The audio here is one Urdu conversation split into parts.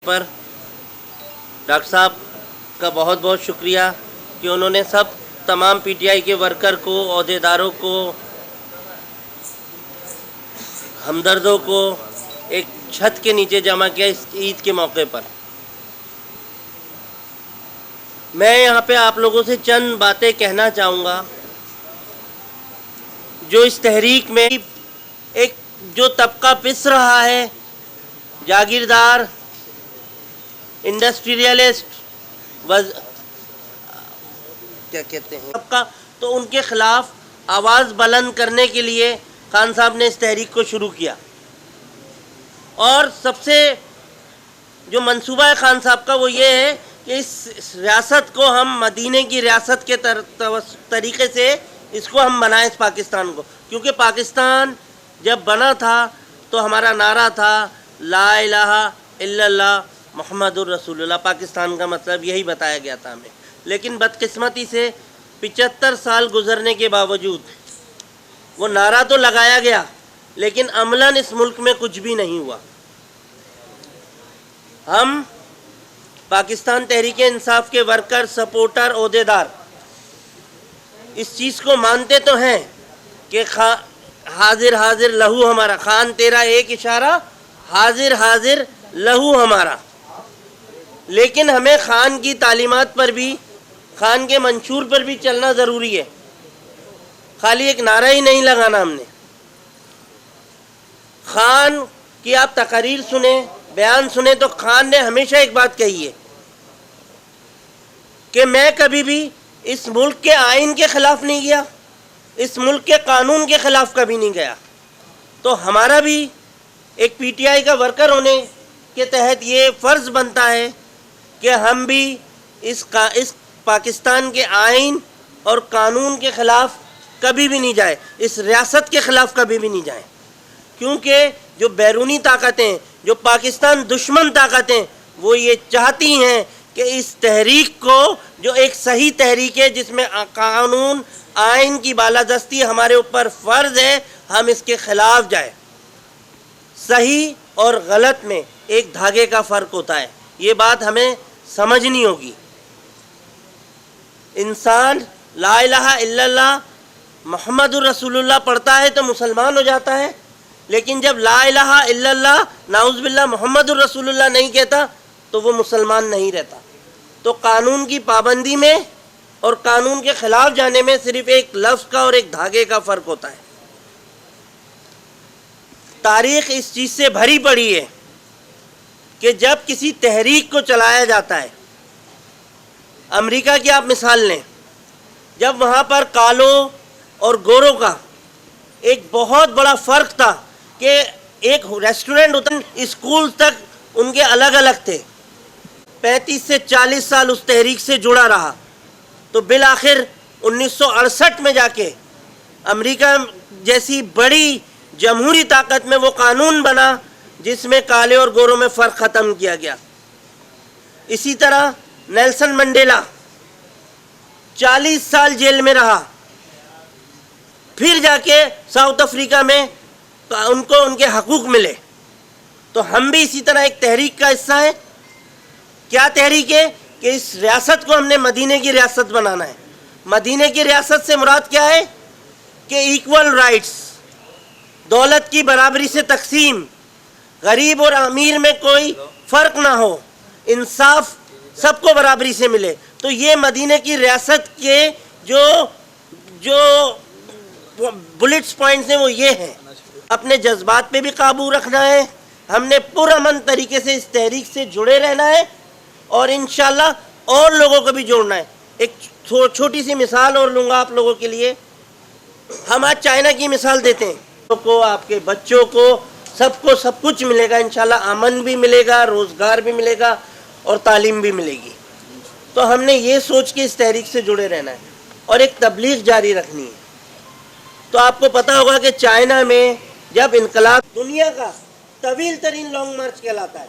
پر ڈاکٹر صاحب کا بہت بہت شکریہ کہ انہوں نے تمام پی ٹی آئی کے ورکر کو، عہدیداروں کو، ہمدردوں کو ایک چھت کے نیچے جمع کیا اس عید کے موقع پر۔ میں یہاں پہ آپ لوگوں سے چند باتیں کہنا چاہوں گا جو اس تحریک میں ایک جو طبقہ پس رہا ہے، جاگیردار، انڈسٹریلسٹ، کیا کہتے ہیں طبقہ، تو ان کے خلاف آواز بلند کرنے کے لیے خان صاحب نے اس تحریک کو شروع کیا۔ اور سب سے جو منصوبہ ہے خان صاحب کا وہ یہ ہے کہ اس ریاست کو ہم مدینے کی ریاست کے طریقے سے اس کو ہم بنائیں، اس پاکستان کو، کیونکہ پاکستان جب بنا تھا تو ہمارا نعرہ تھا لا الہ الا اللہ محمد الرسول اللہ۔ پاکستان کا مطلب یہی بتایا گیا تھا ہمیں، لیکن بدقسمتی سے 75 سال گزرنے کے باوجود وہ نعرہ تو لگایا گیا لیکن عملاً اس ملک میں کچھ بھی نہیں ہوا۔ ہم پاکستان تحریک انصاف کے ورکر، سپورٹر، عہدیدار اس چیز کو مانتے تو ہیں کہ حاضر حاضر لہو ہمارا، خان تیرا ایک اشارہ حاضر حاضر لہو ہمارا، لیکن ہمیں خان کی تعلیمات پر بھی، خان کے منشور پر بھی چلنا ضروری ہے۔ خالی ایک نعرہ ہی نہیں لگانا ہم نے۔ خان کی آپ تقاریر سنیں، بیان سنیں تو خان نے ہمیشہ ایک بات کہی ہے کہ میں کبھی بھی اس ملک کے آئین کے خلاف نہیں گیا، اس ملک کے قانون کے خلاف کبھی نہیں گیا۔ تو ہمارا بھی ایک پی ٹی آئی کا ورکر ہونے کے تحت یہ فرض بنتا ہے کہ ہم بھی اس پاکستان کے آئین اور قانون کے خلاف کبھی بھی نہیں جائیں، اس ریاست کے خلاف کبھی بھی نہیں جائیں، کیونکہ جو بیرونی طاقتیں، جو پاکستان دشمن طاقتیں، وہ یہ چاہتی ہیں کہ اس تحریک کو، جو ایک صحیح تحریک ہے جس میں قانون آئین کی بالادستی ہمارے اوپر فرض ہے، ہم اس کے خلاف جائیں۔ صحیح اور غلط میں ایک دھاگے کا فرق ہوتا ہے، یہ بات ہمیں سمجھنی ہوگی۔ انسان لا الہ الا اللہ محمد الرسول اللہ پڑھتا ہے تو مسلمان ہو جاتا ہے، لیکن جب لا الہ الا اللہ نعوذ باللہ محمد الرسول اللہ نہیں کہتا تو وہ مسلمان نہیں رہتا۔ تو قانون کی پابندی میں اور قانون کے خلاف جانے میں صرف ایک لفظ کا اور ایک دھاگے کا فرق ہوتا ہے۔ تاریخ اس چیز سے بھری پڑی ہے کہ جب کسی تحریک کو چلایا جاتا ہے، امریکہ کی آپ مثال لیں، جب وہاں پر کالوں اور گوروں کا ایک بہت بڑا فرق تھا کہ ایک ریسٹورنٹ ہوتا ہے، اسکول تک ان کے الگ الگ تھے، 35 سے 40 سال اس تحریک سے جڑا رہا، تو بالآخر 1968 میں جا کے امریکہ جیسی بڑی جمہوری طاقت میں وہ قانون بنا جس میں کالے اور گوروں میں فرق ختم کیا گیا۔ اسی طرح نیلسن منڈیلا 40 سال جیل میں رہا، پھر جا کے ساؤتھ افریقہ میں ان کو ان کے حقوق ملے۔ تو ہم بھی اسی طرح ایک تحریک کا حصہ ہیں۔ کیا تحریک ہے؟ کہ اس ریاست کو ہم نے مدینے کی ریاست بنانا ہے۔ مدینے کی ریاست سے مراد کیا ہے؟ کہ ایکول رائٹس، دولت کی برابری سے تقسیم، غریب اور امیر میں کوئی فرق نہ ہو، انصاف سب کو برابری سے ملے۔ تو یہ مدینے کی ریاست کے جو بلٹس پوائنٹس ہیں وہ یہ ہیں۔ اپنے جذبات پہ بھی قابو رکھنا ہے، ہم نے پرامن طریقے سے اس تحریک سے جڑے رہنا ہے اور انشاءاللہ اور لوگوں کو بھی جوڑنا ہے۔ ایک چھوٹی سی مثال اور لوں گا آپ لوگوں کے لیے۔ ہم آج چائنا کی مثال دیتے ہیں، کو آپ کے بچوں کو سب کچھ ملے گا انشاءاللہ، امن بھی ملے گا، روزگار بھی ملے گا اور تعلیم بھی ملے گی۔ تو ہم نے یہ سوچ کے اس تحریک سے جڑے رہنا ہے اور ایک تبلیغ جاری رکھنی ہے۔ تو آپ کو پتا ہوگا کہ چائنا میں جب انقلاب، دنیا کا طویل ترین لانگ مارچ کہلاتا ہے،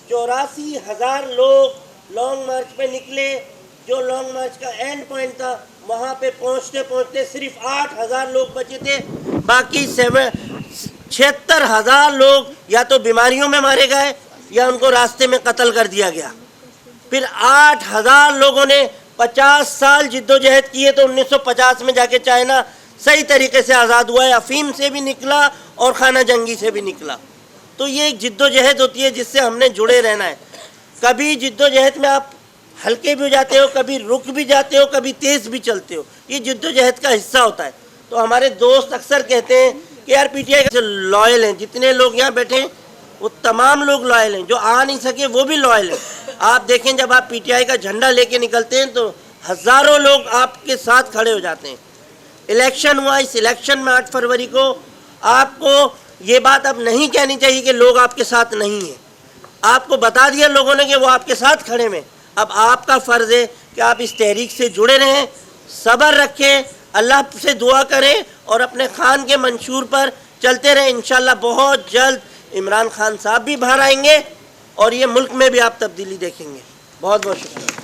84,000 لوگ لانگ مارچ پہ نکلے، جو لانگ مارچ کا اینڈ پوائنٹ تھا، وہاں پہ پہنچتے پہنچتے صرف 8,000 لوگ بچے تھے، باقی 76,000 لوگ یا تو بیماریوں میں مارے گئے یا ان کو راستے میں قتل کر دیا گیا. پھر 8,000 لوگوں نے 50 سال جد و جہد کیے تو 1950 میں جا کے چائنا صحیح طریقے سے آزاد ہوا ہے. افیم سے بھی نکلا اور خانہ جنگی سے بھی نکلا. تو یہ ایک جد و جہد ہوتی ہے جس سے ہم نے جڑے رہنا ہے. کبھی جد و جہد میں آپ ہلکے بھی ہو جاتے ہو, کبھی رک بھی جاتے ہو, کبھی تیز بھی چلتے ہو. یہ جد و جہد کا حصہ ہوتا ہے. تو ہمارے دوست اکثر کہتے ہیں کہ یار پی ٹی آئی کا لائل ہیں, جتنے لوگ یہاں بیٹھے ہیں وہ تمام لوگ لائل ہیں, جو آ نہیں سکے وہ بھی لائل ہیں. آپ دیکھیں جب آپ پی ٹی آئی کا جھنڈا لے کے نکلتے ہیں تو ہزاروں لوگ آپ کے ساتھ کھڑے ہو جاتے ہیں. الیکشن ہوا, اس الیکشن میں 8 فروری کو آپ کو یہ بات اب نہیں کہنی چاہیے کہ لوگ آپ کے ساتھ نہیں ہیں. آپ کو بتا دیا لوگوں نے کہ وہ آپ کے ساتھ کھڑے ہیں. اب آپ کا فرض ہے کہ آپ اس تحریک سے جڑے رہیں, صبر رکھیں, اللہ سے دعا کریں اور اپنے خان کے منشور پر چلتے رہیں. انشاءاللہ بہت جلد عمران خان صاحب بھی باہر آئیں گے اور یہ ملک میں بھی آپ تبدیلی دیکھیں گے. بہت بہت شکریہ.